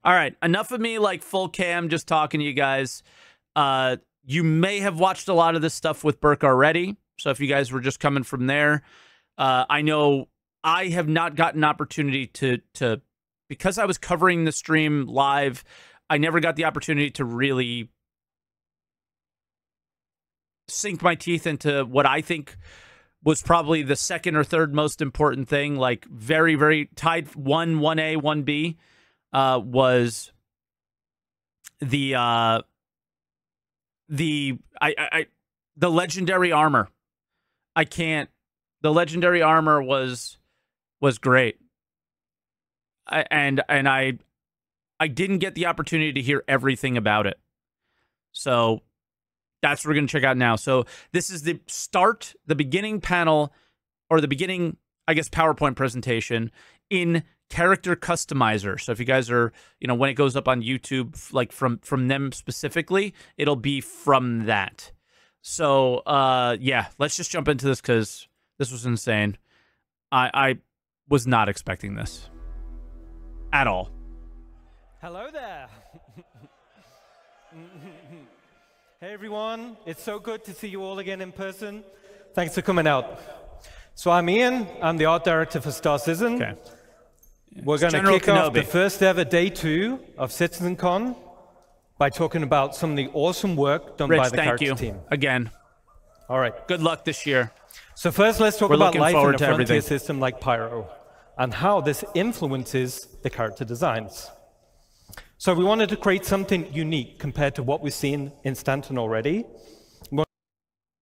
All right, enough of me like full cam just talking to you guys. You may have watched a lot of this stuff with Burke already, so if you guys were just coming from there, I know I have not gotten an opportunity to because I was covering the stream live, I never got the opportunity to really sink my teeth into what I think was probably the second or third most important thing, like very, very tied 1A, 1B, was the legendary armor. The legendary armor was great. I didn't get the opportunity to hear everything about it. So that's what we're going to check out now. So this is the beginning panel, or the beginning, I guess, PowerPoint presentation in Character Customizer. So if you guys are, when it goes up on YouTube, like from them specifically, it'll be from that. So yeah, let's just jump into this because this was insane. I was not expecting this at all. Hello there. Hey everyone, it's so good to see you all again in person. Thanks for coming out. So I'm Ian, I'm the art director for Star Citizen. Okay. We're going to kick off the first ever day 2 of CitizenCon by talking about some of the awesome work done by the character team. Again. All right. Good luck this year. So first let's talk about life in a frontier system like Pyro and how this influences the character designs. So we wanted to create something unique compared to what we've seen in Stanton already.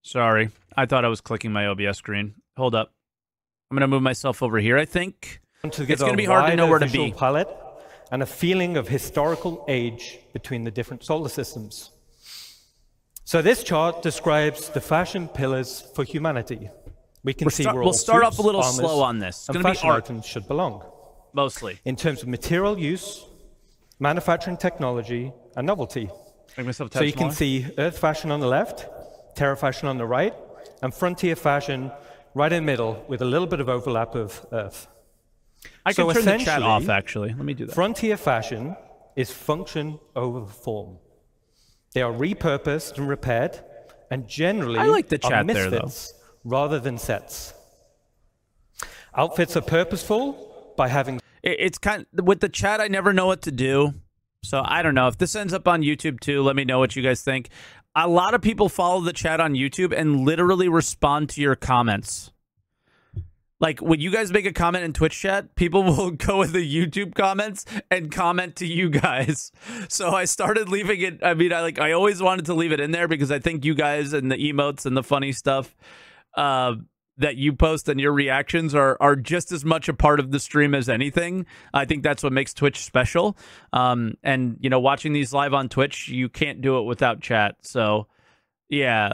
Sorry, I thought I was clicking my OBS screen. Hold up. I'm going to move myself over here, I think. It's going to be hard to know where to be. Palette and a feeling of historical age between the different solar systems. So this chart describes the fashion pillars for humanity. We can see where all we'll start suits, off a little armors, slow on this. It's and going to be art. Items should belong. Mostly. In terms of material use, manufacturing technology, and novelty. So you can see Earth fashion on the left, Terra fashion on the right, and Frontier fashion right in the middle with a little bit of overlap of Earth. I can turn the chat off, actually. Let me do that. Frontier fashion is function over form. They are repurposed and repaired, and generally I like the chat are misfits there, though. Rather than sets. Outfits are purposeful by having... It's kind of, with the chat, I never know what to do. So I don't know. If this ends up on YouTube too, let me know what you guys think. A lot of people follow the chat on YouTube and literally respond to your comments. Like when you guys make a comment in Twitch chat, people will go with the YouTube comments and comment to you guys. So I started leaving it. I mean, I always wanted to leave it in there because I think you guys and the emotes and the funny stuff that you post and your reactions are just as much a part of the stream as anything. I think that's what makes Twitch special. And, watching these live on Twitch, you can't do it without chat. So, yeah,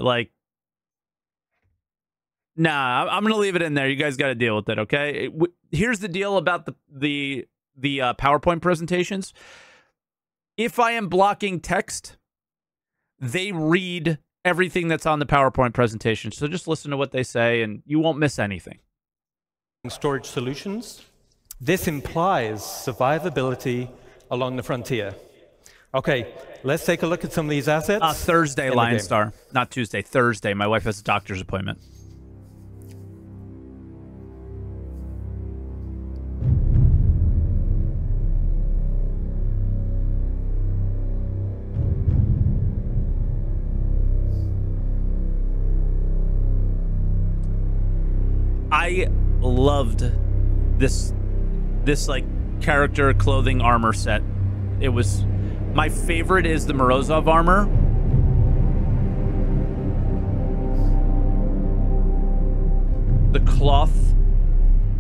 nah, I'm going to leave it in there. You guys got to deal with it, okay? Here's the deal about the PowerPoint presentations. If I am blocking text, they read everything that's on the PowerPoint presentation. So just listen to what they say and you won't miss anything. Storage solutions. This implies survivability along the frontier. Okay, let's take a look at some of these assets. Thursday, Lion Star. Not Tuesday, Thursday. My wife has a doctor's appointment. I loved this like character clothing armor set. It was my favorite is the Morozov armor. The cloth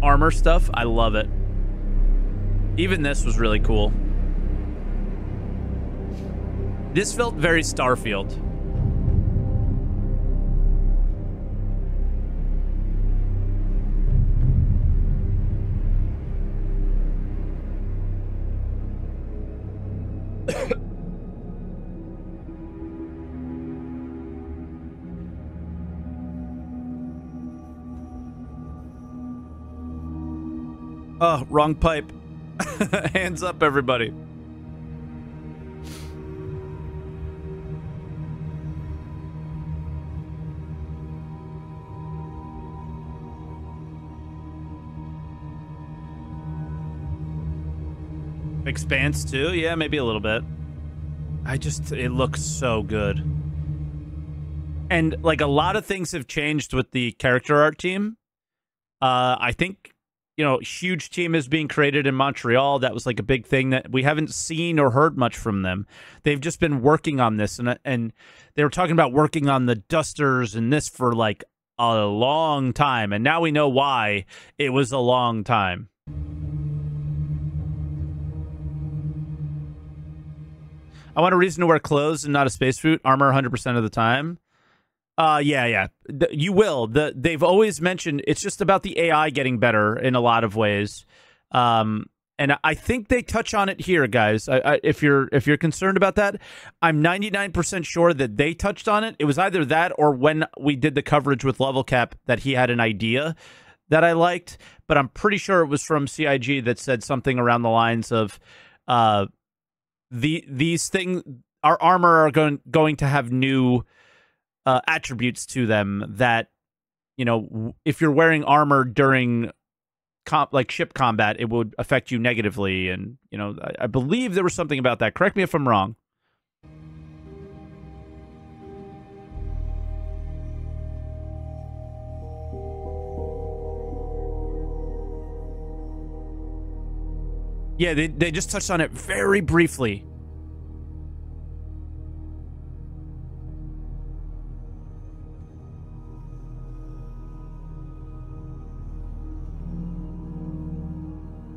armor stuff, I love it. Even this was really cool. This felt very Starfield. Oh, wrong pipe. Hands up, everybody. Expanse too? Yeah, maybe a little bit. It looks so good. And like a lot of things have changed with the character art team. I think, you know, huge team is being created in Montreal. That was like a big thing that we haven't seen or heard much from them. They've just been working on this, and they were talking about working on the dusters and this for like a long time, and now we know why it was a long time. I want a reason to wear clothes and not a spacesuit. Armor 100% of the time. Yeah. You will. They've always mentioned it's just about the AI getting better in a lot of ways. And I think they touch on it here, guys. If you're concerned about that, I'm 99% sure that they touched on it. It was either that or when we did the coverage with Level Cap that he had an idea that I liked, but I'm pretty sure it was from CIG that said something around the lines of these things, our armor are going to have new attributes to them that, you know, if you're wearing armor during like ship combat, it would affect you negatively. And, you know, I believe there was something about that. Correct me if I'm wrong. Yeah, they just touched on it very briefly.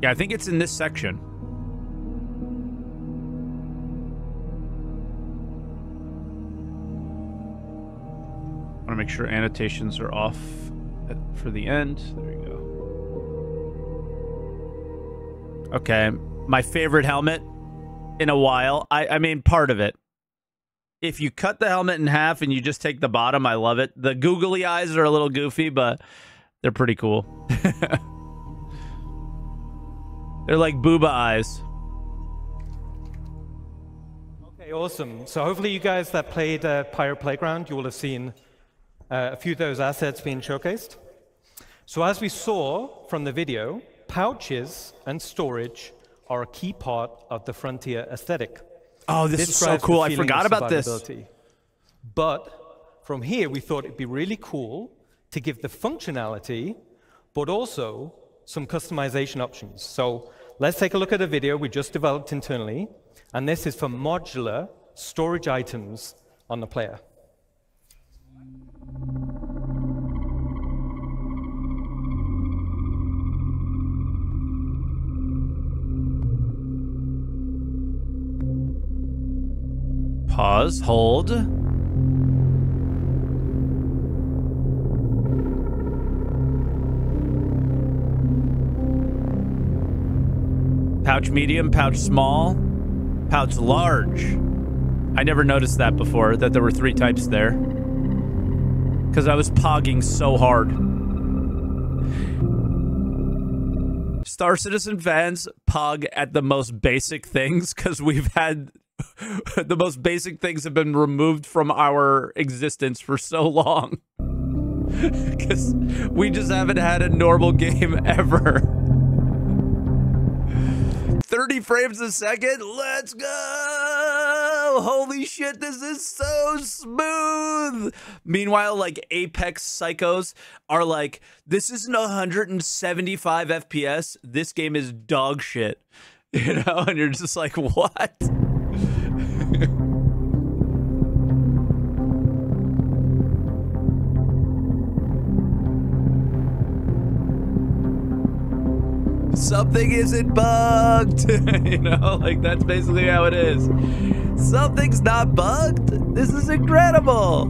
Yeah, I think it's in this section. I want to make sure annotations are off for the end. There you go. Okay, my favorite helmet in a while. I mean, part of it. If you cut the helmet in half and you just take the bottom, I love it. The googly eyes are a little goofy, but they're pretty cool. They're like booba eyes. Okay, awesome. So hopefully you guys that played Pirate Playground, you will have seen a few of those assets being showcased. So as we saw from the video, pouches and storage are a key part of the Frontier aesthetic. Oh, this is so cool. I forgot about this. But from here, we thought it'd be really cool to give the functionality, but also some customization options. So let's take a look at a video we just developed internally. And this is for modular storage items on the player. Pause, hold. Pouch medium, pouch small, pouch large. I never noticed that before, that there were 3 types there. Because I was pogging so hard. Star Citizen fans pog at the most basic things because we've had... the most basic things have been removed from our existence for so long. Because we just haven't had a normal game ever. 30 frames a second? Let's go! Holy shit, this is so smooth! Meanwhile, like, Apex psychos are like, this isn't 175 FPS. This game is dog shit. You know? And you're just like, what? Something isn't bugged. You know, like that's basically how it is. Something's not bugged. This is incredible.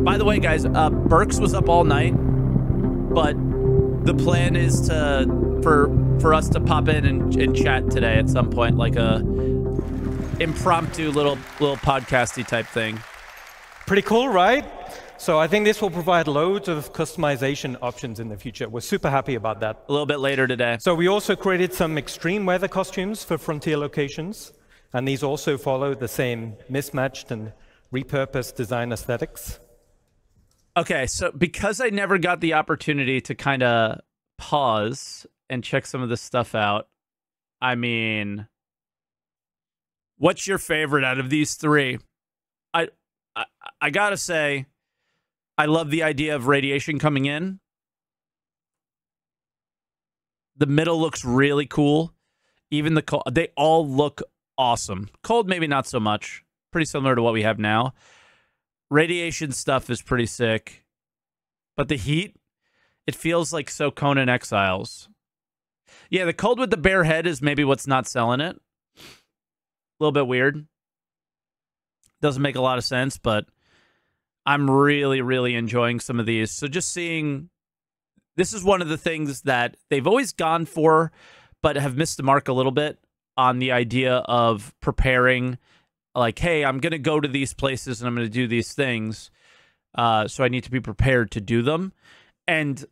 By the way, guys, Burks was up all night, but the plan is for us to pop in and chat today at some point, like a impromptu little podcasty type thing. Pretty cool, right? So I think this will provide loads of customization options in the future. We're super happy about that. A little bit later today. So we also created some extreme weather costumes for Frontier locations. And these also follow the same mismatched and repurposed design aesthetics. Okay, so because I never got the opportunity to kind of pause and check some of this stuff out. I mean, what's your favorite out of these three? I gotta say, I love the idea of radiation coming in. The middle looks really cool. Even the cold, they all look awesome. Cold, maybe not so much. Pretty similar to what we have now. Radiation stuff is pretty sick. But the heat, it feels like so Conan Exiles. Yeah, the cold with the bare head is maybe what's not selling it. A little bit weird. Doesn't make a lot of sense, but I'm really, really enjoying some of these. So just seeing, this is one of the things that they've always gone for, but have missed the mark a little bit on the idea of preparing, like, hey, I'm going to go to these places and I'm going to do these things, so I need to be prepared to do them. And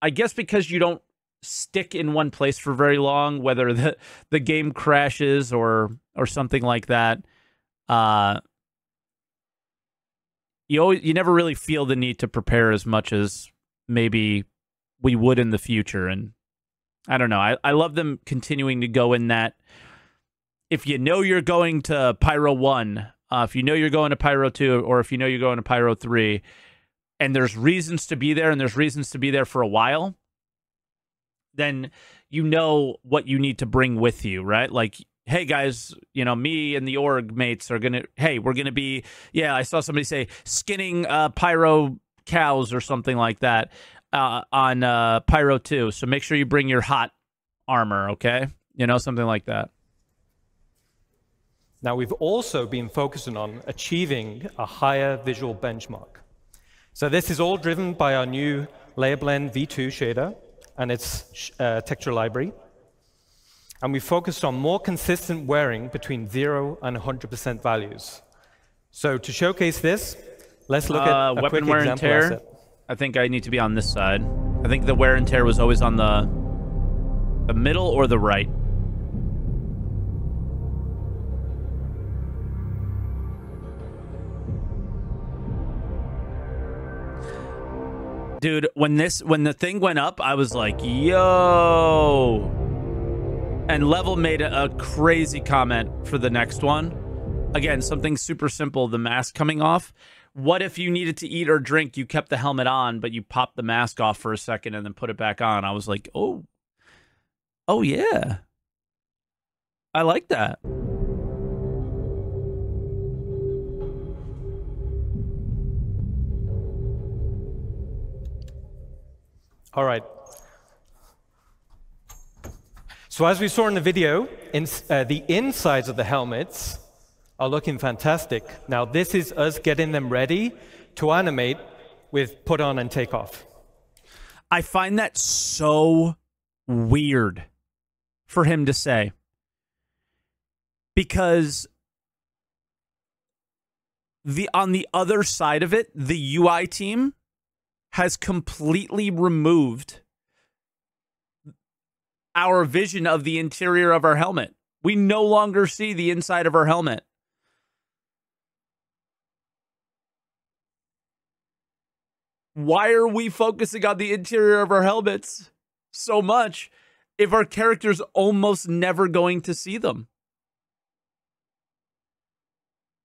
I guess because you don't stick in one place for very long, whether the game crashes or something like that, you never really feel the need to prepare as much as maybe we would in the future. And I don't know. I love them continuing to go in that. If you know you're going to Pyro 1, if you know you're going to Pyro 2, or if you know you're going to Pyro 3, and there's reasons to be there, and there's reasons to be there for a while, then you know what you need to bring with you, right? Like, hey, guys, you know, me and the org mates are going to, hey, we're going to be, yeah, I saw somebody say skinning Pyro cows or something like that on Pyro 2. So make sure you bring your hot armor, okay? You know, something like that. Now, we've also been focusing on achieving a higher visual benchmark. So this is all driven by our new Layer Blend V2 shader and its texture library. And we focused on more consistent wearing between 0 and 100% values. So to showcase this, let's look at a quick wear example and tear. asset. I think I need to be on this side. I think the wear and tear was always on the middle or the right. Dude, when the thing went up, I was like, yo. And Level made a crazy comment for the next one. Again, something super simple, the mask coming off. What if you needed to eat or drink, you kept the helmet on, but you popped the mask off for a second and then put it back on? I was like, oh yeah. I like that. All right. So as we saw in the video, the insides of the helmets are looking fantastic. Now, this is us getting them ready to animate with put on and take off. I find that so weird for him to say. Because on the other side of it, the UI team has completely removed our vision of the interior of our helmet. We no longer see the inside of our helmet. Why are we focusing on the interior of our helmets so much if our character's almost never going to see them?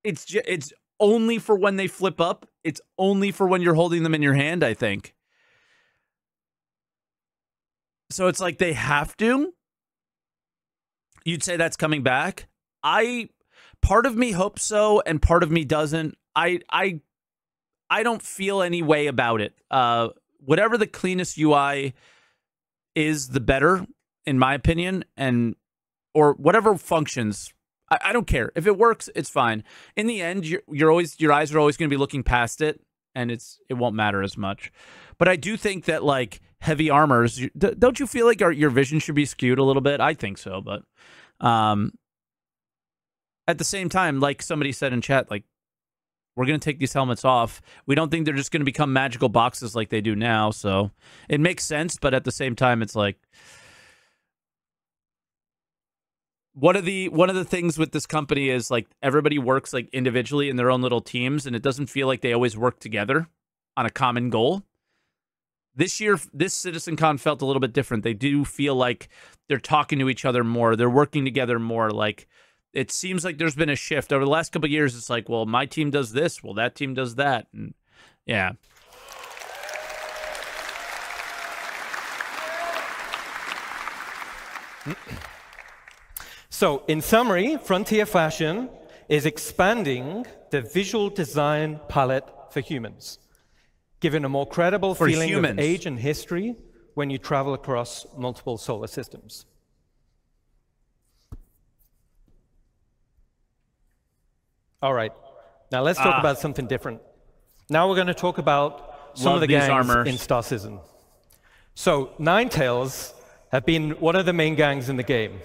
It's only for when they flip up. It's only for when you're holding them in your hand, I think. So it's like they have to. You'd say that's coming back. Part of me hopes so, and part of me doesn't. I don't feel any way about it. Whatever the cleanest UI is, the better, in my opinion, or whatever functions. I don't care. If it works, it's fine. In the end, your eyes are always going to be looking past it, and it won't matter as much. But I do think that, like, heavy armors, don't you feel like your vision should be skewed a little bit? I think so, but at the same time, like somebody said in chat, like, we're going to take these helmets off. We don't think they're just going to become magical boxes like they do now, so it makes sense, but at the same time, it's like, one of the things with this company is, like, everybody works, like, individually in their own little teams, and it doesn't feel like they always work together on a common goal. This year, this CitizenCon felt a little bit different. They do feel like they're talking to each other more. They're working together more. Like, it seems like there's been a shift over the last couple of years. It's like, well, my team does this. Well, that team does that. And yeah. So, in summary, Frontier Fashion is expanding the visual design palette for humans, giving a more credible feeling of age and history when you travel across multiple solar systems. All right, now let's talk about something different. Now we're going to talk about some of the gangs in Star Citizen. So, Ninetales have been one of the main gangs in the game.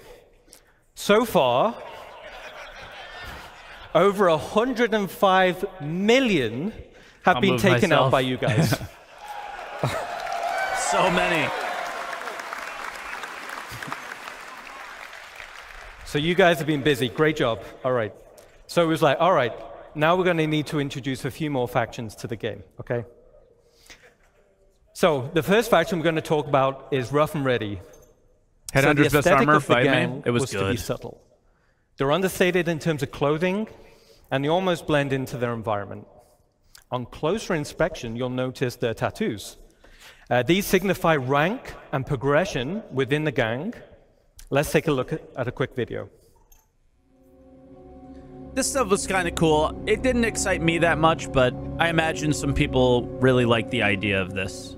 So far, over 105 million have been taken out by you guys. So many. So you guys have been busy. Great job. All right. So it was like, all right, now we're going to need to introduce a few more factions to the game, okay? So the first faction we're going to talk about is Rough and Ready. Headhunter's best armor, fight me. It was good. To be subtle. They're understated in terms of clothing, and they almost blend into their environment. On closer inspection, you'll notice their tattoos. These signify rank and progression within the gang. Let's take a look at a quick video. This stuff was kind of cool. It didn't excite me that much, but I imagine some people really like the idea of this.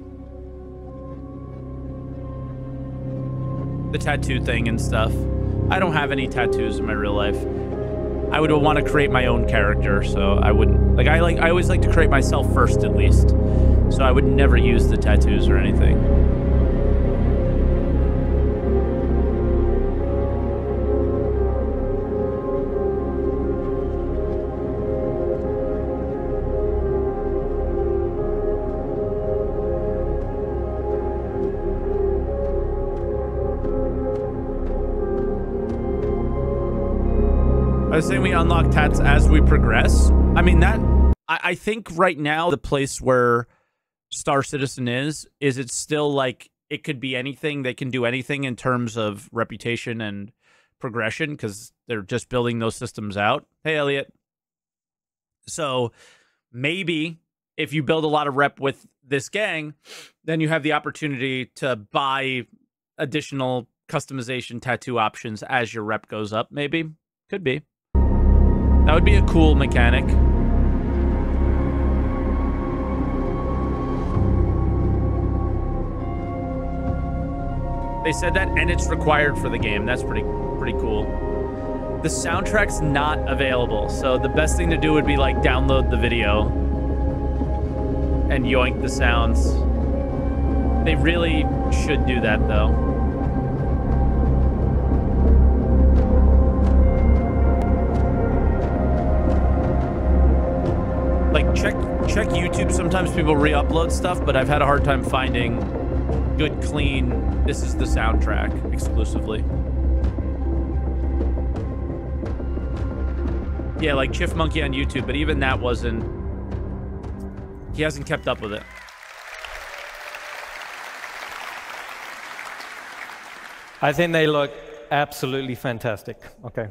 The tattoo thing and stuff. I don't have any tattoos in my real life. I would want to create my own character, so I wouldn't. I always like to create myself first, at least. So I would never use the tattoos or anything. I was saying we unlock tats as we progress. I mean, I think right now the place where Star Citizen is it's still like it could be anything. They can do anything in terms of reputation and progression because they're just building those systems out. Hey, Elliot. So maybe if you build a lot of rep with this gang, then you have the opportunity to buy additional customization tattoo options as your rep goes up. Maybe. Could be. That would be a cool mechanic. They said that, and it's required for the game. That's pretty cool. The soundtrack's not available, so the best thing to do would be like download the video and yoink the sounds. They really should do that, though. Like, check YouTube. Sometimes people re-upload stuff, but I've had a hard time finding good, clean, this is the soundtrack exclusively. Yeah, like Chiff Monkey on YouTube, but even that wasn't... He hasn't kept up with it. I think they look absolutely fantastic. Okay.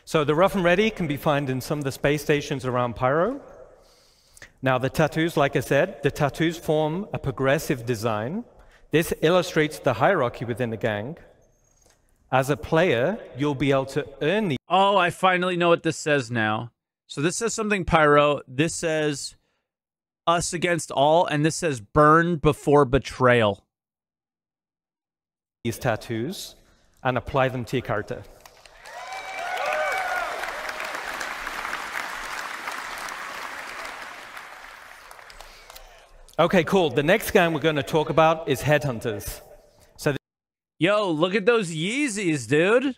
So the Rough and Ready can be found in some of the space stations around Pyro. Now, the tattoos, like I said, the tattoos form a progressive design. This illustrates the hierarchy within the gang. As a player, you'll be able to earn the... Oh, I finally know what this says now. So this says something Pyro. This says us against all, and this says burn before betrayal. These tattoos and apply them to your character. Okay, cool. The next gang we're going to talk about is Headhunters. So, yo, look at those Yeezys, dude.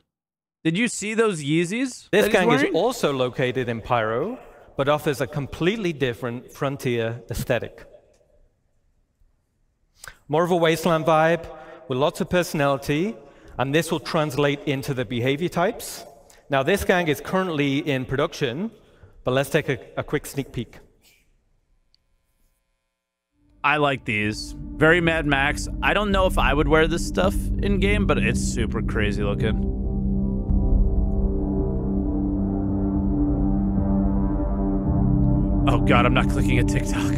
Did you see those Yeezys? This gang is also located in Pyro, but offers a completely different Frontier aesthetic. More of a wasteland vibe with lots of personality, and this will translate into the behavior types. Now, this gang is currently in production, but let's take a quick sneak peek. I like these. Very Mad Max. I don't know if I would wear this stuff in game, but it's super crazy looking. Oh god, I'm not clicking at TikTok.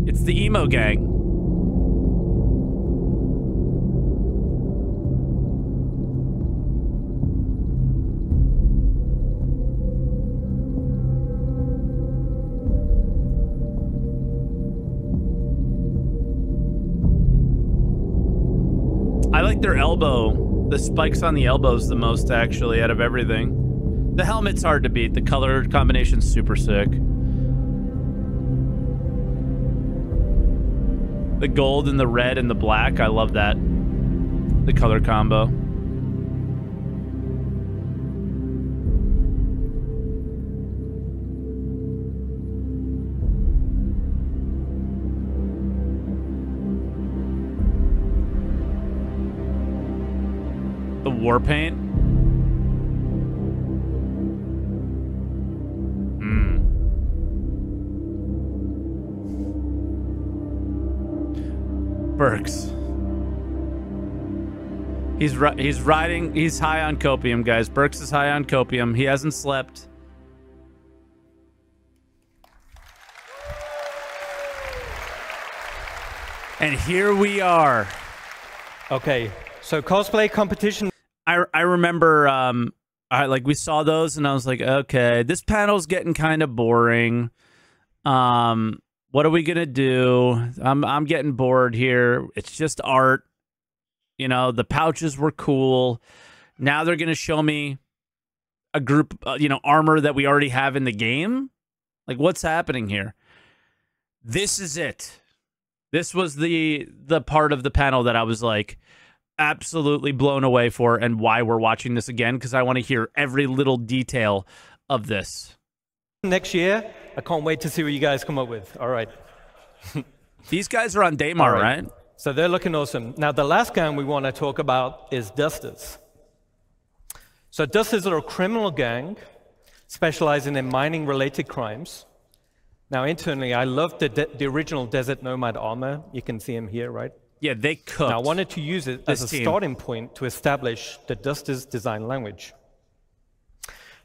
It's the emo gang. I like their elbow. The spikes on the elbows the most, actually, out of everything. The helmet's hard to beat. The color combination's super sick. The gold and the red and the black, I love that. The color combo. The war paint. Burks. He's riding. He's high on copium, guys. Burks is high on copium. He hasn't slept. And here we are. Okay, so cosplay competition. I remember like we saw those and I was like, okay, this panel's getting kind of boring. What are we gonna do? I'm getting bored here. It's just art. You know, the pouches were cool. Now they're gonna show me a group, armor that we already have in the game. Like, what's happening here? This is it. This was the part of the panel that I was like absolutely blown away for, and why we're watching this again, because I want to hear every little detail of this. Next year, I can't wait to see what you guys come up with. All right. These guys are on Daymar, right? So they're looking awesome. Now, the last gang we want to talk about is Dusters. So Dusters are a criminal gang specializing in mining-related crimes. Now, internally, I love the original Desert Nomad armor. You can see him here, right? Yeah, they cooked. Now, I wanted to use it as a starting point to establish the Dusters design language.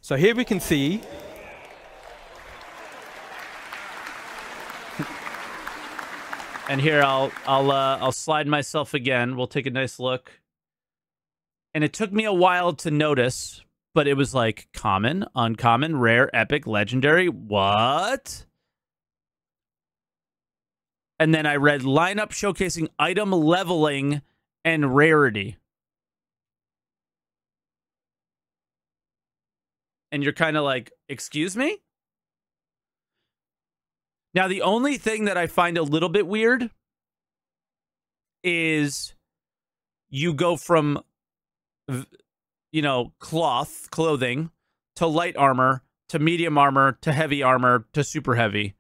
So here we can see and here I'll slide myself again. We'll take a nice look. And it took me a while to notice, but it was like common, uncommon, rare, epic, legendary. What? And then I read lineup showcasing item leveling and rarity. And you're kind of like, excuse me? Now, the only thing that I find a little bit weird is you go from, clothing to light armor to medium armor to heavy armor to super heavy.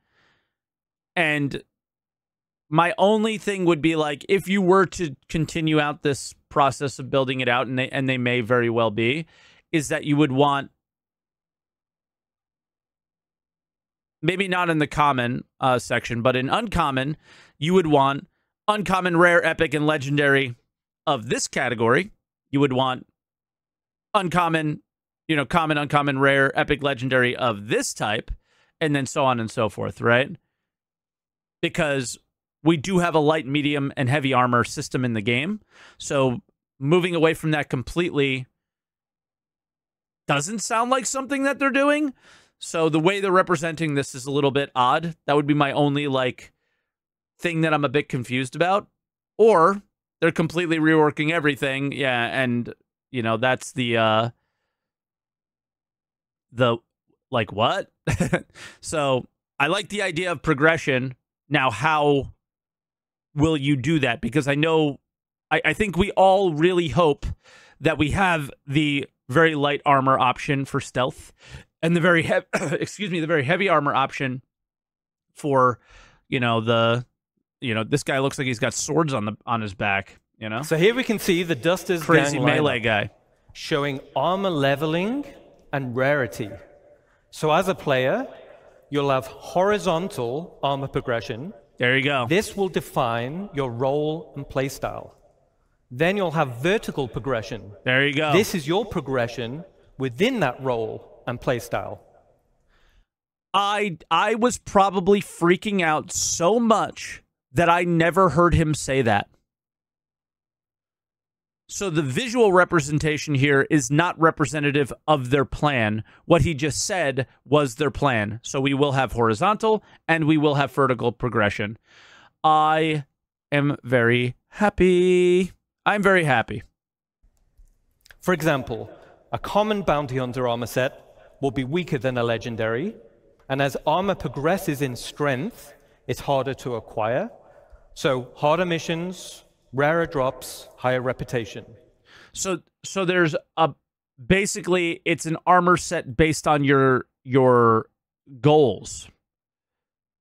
And my only thing would be like, if you were to continue out this process of building it out, and they may very well be, is that you would want, maybe not in the common section, but in uncommon, you would want uncommon, rare, epic, and legendary of this category. You would want uncommon, common, uncommon, rare, epic, legendary of this type, and then so on and so forth, right? Because we do have a light, medium, and heavy armor system in the game. So moving away from that completely doesn't sound like something that they're doing. So the way they're representing this is a little bit odd. That would be my only, thing that I'm a bit confused about. Or they're completely reworking everything. Yeah, and, that's the what? So I like the idea of progression. Now, how will you do that? Because I know, I think we all really hope that we have the very light armor option for stealth, and the very the very heavy armor option for, the you know, this guy looks like he's got swords on his back, you know? So here we can see the Dusters crazy gang melee guy showing armor leveling and rarity. So as a player, you'll have horizontal armor progression. There you go. This will define your role and playstyle. Then you'll have vertical progression. There you go. This is your progression within that role and playstyle. I was probably freaking out so much that I never heard him say that. So the visual representation here is not representative of their plan. What he just said was their plan. So we will have horizontal and we will have vertical progression. I am very happy. I'm very happy. For example, a common bounty hunter armor set will be weaker than a legendary. And as armor progresses in strength, it's harder to acquire. So harder missions, rarer drops, higher reputation. So there's basically it's an armor set based on your goals,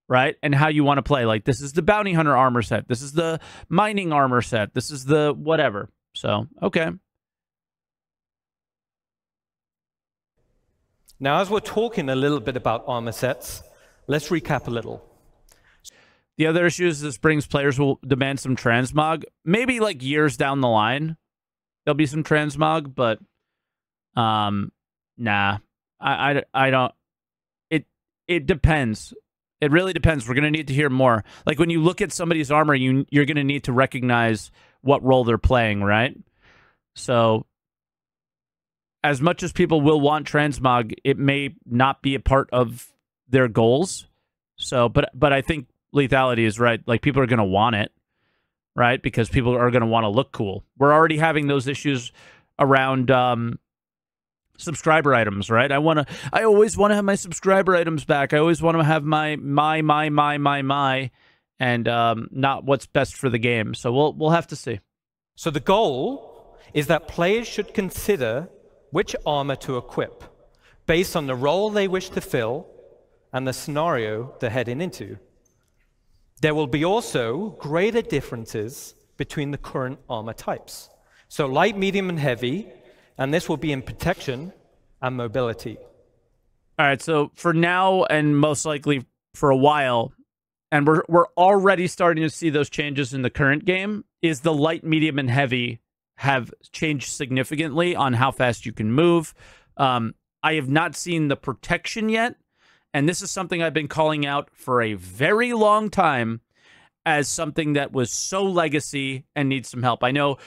right? And how you want to play. Like, this is the bounty hunter armor set. This is the mining armor set. This is the whatever. So, okay. Now, as we're talking a little bit about armor sets, let's recap a little. The other issue is this brings players will demand some transmog. Maybe like years down the line, there'll be some transmog, but nah. I don't. It depends. It really depends. We're gonna need to hear more. Like when you look at somebody's armor, you're gonna need to recognize what role they're playing, right? So as much as people will want transmog, it may not be a part of their goals. So, but I think lethality is right. Like, people are going to want it, right? Because people are going to want to look cool. We're already having those issues around subscriber items, right? I always want to have my subscriber items back. I always want to have my, and not what's best for the game. So we'll have to see. So the goal is that players should consider which armor to equip based on the role they wish to fill and the scenario they're heading into. There will be also greater differences between the current armor types. So light, medium, and heavy, and this will be in protection and mobility. All right, so for now and most likely for a while, and we're already starting to see those changes in the current game, is the light, medium, and heavy have changed significantly on how fast you can move. I have not seen the protection yet, and this is something I've been calling out for a very long time as something that was so legacy and needs some help. I know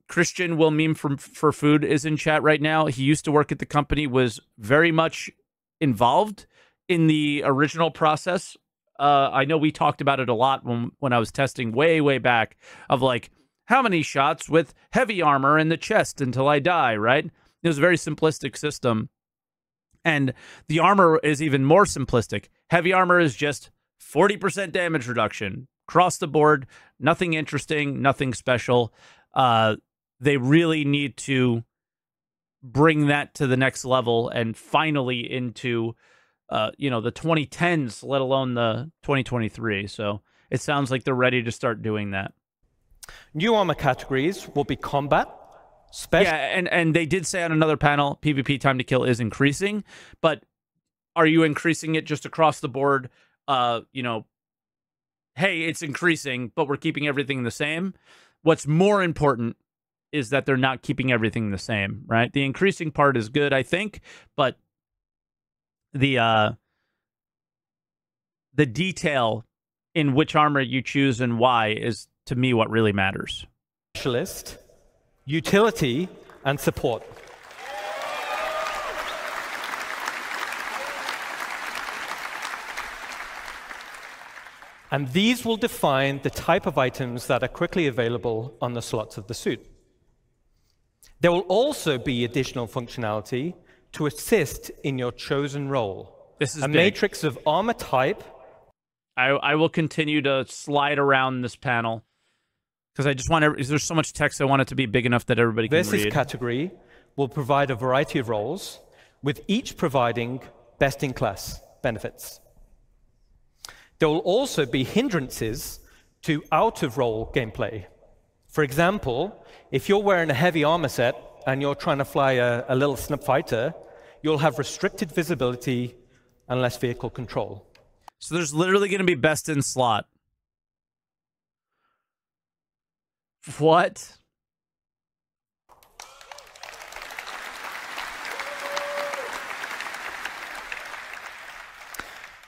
Christian Will Meme for Food is in chat right now. He used to work at the company, was very much involved in the original process. I know we talked about it a lot when I was testing way back, of like, how many shots with heavy armor in the chest until I die, right? It was a very simplistic system. And the armor is even more simplistic. Heavy armor is just 40% damage reduction across the board. Nothing interesting, nothing special. They really need to bring that to the next level and finally into, the 2010s, let alone the 2023. So it sounds like they're ready to start doing that. New armor categories will be combat, yeah, and they did say on another panel, PvP time to kill is increasing, but are you increasing it just across the board? Hey, it's increasing, but we're keeping everything the same. What's more important is that they're not keeping everything the same, right? The increasing part is good, I think, but the detail in which armor you choose and why is, to me, what really matters. Specialist, utility, and support. And these will define the type of items that are quickly available on the slots of the suit. There will also be additional functionality to assist in your chosen role. This is a matrix of armor type. I will continue to slide around this panel because I just want to, there's so much text, I want it to be big enough that everybody can read. This category will provide a variety of roles, with each providing best-in-class benefits. There will also be hindrances to out-of-role gameplay. For example, if you're wearing a heavy armor set and you're trying to fly a little snip fighter, you'll have restricted visibility and less vehicle control. So there's literally going to be best in slot. What?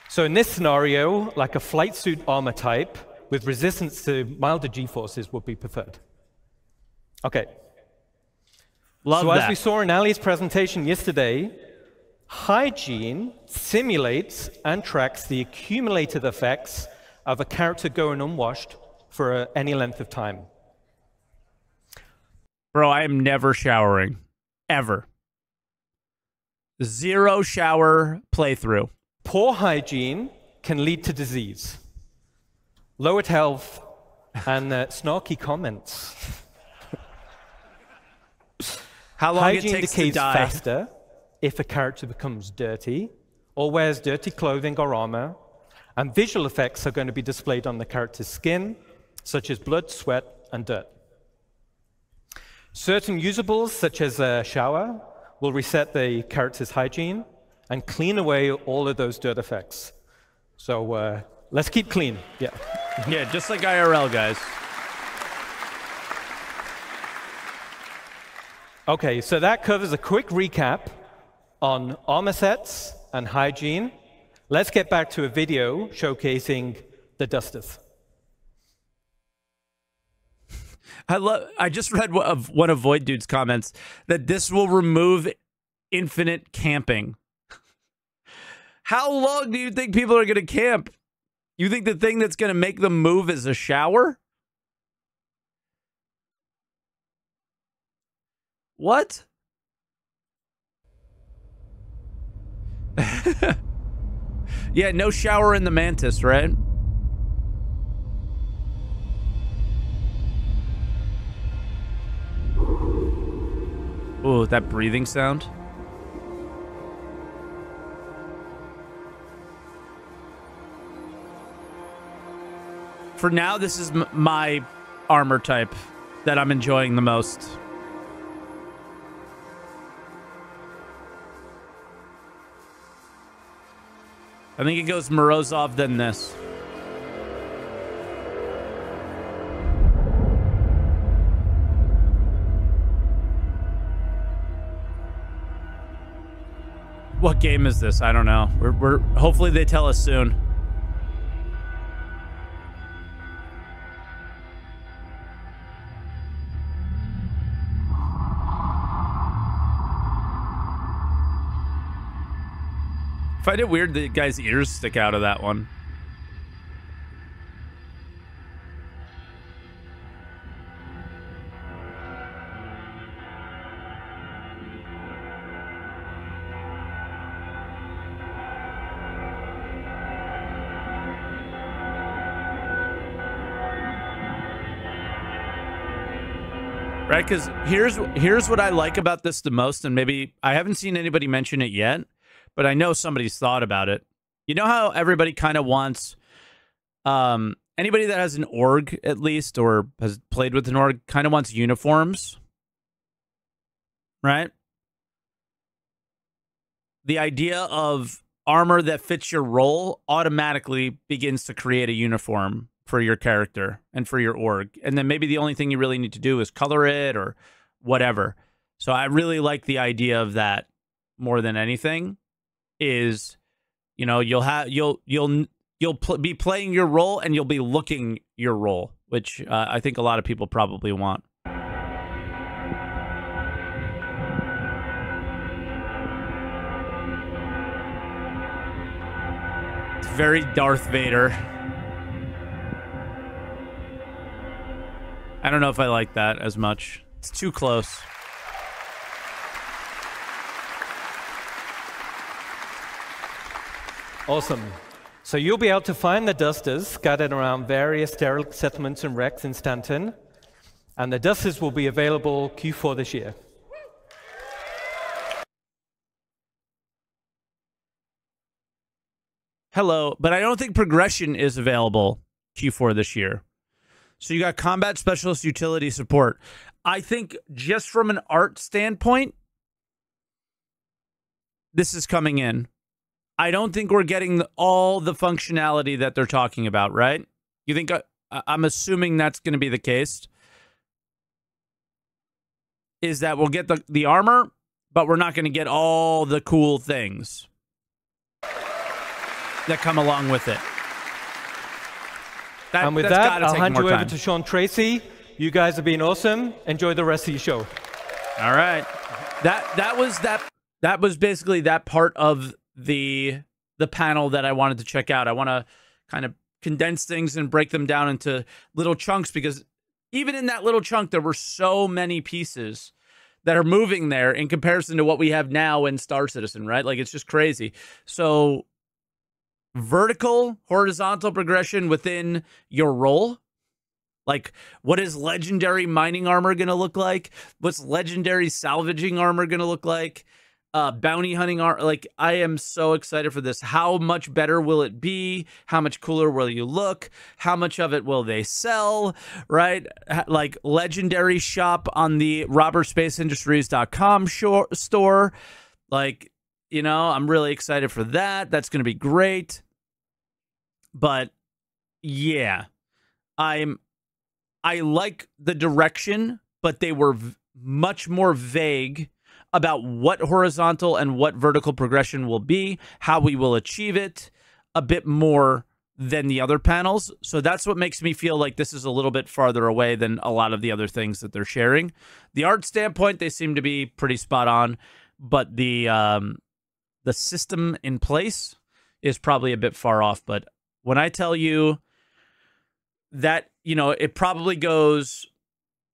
So in this scenario, like a flight suit armor type with resistance to milder G-forces would be preferred. Okay. Love that. So as we saw in Ali's presentation yesterday, hygiene simulates and tracks the accumulated effects of a character going unwashed for any length of time. Bro, I am never showering. Ever. Zero shower playthrough. Poor hygiene can lead to disease, lowered health, and snarky comments. How long hygiene it takes decays to die. faster if a character becomes dirty or wears dirty clothing or armor, and visual effects are going to be displayed on the character's skin, such as blood, sweat, and dirt. Certain usables, such as a shower, will reset the character's hygiene and clean away all of those dirt effects. So let's keep clean. Yeah. Yeah, just like IRL, guys. Okay, so that covers a quick recap on armor sets and hygiene. Let's get back to a video showcasing the dusters. I just read one of Void Dude's comments that this will remove infinite camping. How long do you think people are going to camp? You think the thing that's going to make them move is a shower? What? Yeah, no shower in the Mantis, right? Ooh, that breathing sound. For now, this is my armor type that I'm enjoying the most. I think it goes Morozov, then this. What game is this? I don't know. We're hopefully they tell us soon. I find it weird the guy's ears stick out of that one. Right, because here's what I like about this the most, and maybe I haven't seen anybody mention it yet, but I know somebody's thought about it. You know how everybody kind of wants, anybody that has an org at least, or has played with an org, kind of wants uniforms, right? The idea of armor that fits your role automatically begins to create a uniform for your character and for your org. And then maybe the only thing you really need to do is color it or whatever. So I really like the idea of that more than anything. Is, you know, you'll be playing your role and you'll be looking your role, which I think a lot of people probably want. It's very Darth Vader. I don't know if I like that as much. It's too close. Awesome. So you'll be able to find the dusters scattered around various derelict settlements and wrecks in Stanton. And the dusters will be available Q4 this year. Hello, but I don't think progression is available Q4 this year. So you got combat specialist utility support. I think just from an art standpoint, this is coming in. I don't think we're getting all the functionality that they're talking about, right? You think I'm assuming that's going to be the case. Is that we'll get the armor, but we're not going to get all the cool things that come along with it. And with that, I'll hand you over to Sean Tracy. You guys have been awesome. Enjoy the rest of your show. All right. That was basically that part of the panel that I wanted to check out. I want to kind of condense things and break them down into little chunks, because even in that little chunk, there were so many pieces that are moving there in comparison to what we have now in Star Citizen, right? Like, it's just crazy. So vertical, horizontal progression within your role. Like, what is legendary mining armor going to look like? What's legendary salvaging armor going to look like? Bounty hunting armor. Like, I am so excited for this. How much better will it be? How much cooler will you look? How much of it will they sell? Right? Like, legendary shop on the robberspaceindustries.com store. Like, you know, I'm really excited for that. That's going to be great. But yeah, I like the direction, but they were much more vague about what horizontal and what vertical progression will be, how we will achieve it, a bit more than the other panels. So that's what makes me feel like this is a little bit farther away than a lot of the other things that they're sharing. The art standpoint, they seem to be pretty spot on, but the system in place is probably a bit far off. But when I tell you that, you know, it probably goes,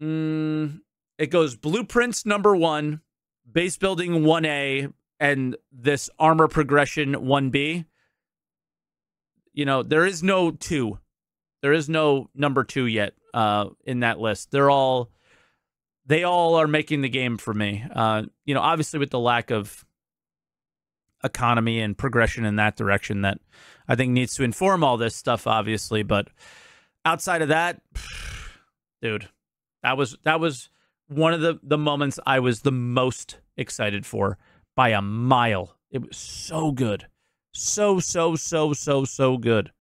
it goes blueprints number 1, base building 1A, and this armor progression 1B. You know, there is no 2. There is no number 2 yet in that list. They all are making the game for me. You know, obviously with the lack of economy and progression in that direction that I think needs to inform all this stuff, obviously. But outside of that, dude, that was one of the moments I was the most excited for by a mile. It was so good. So good.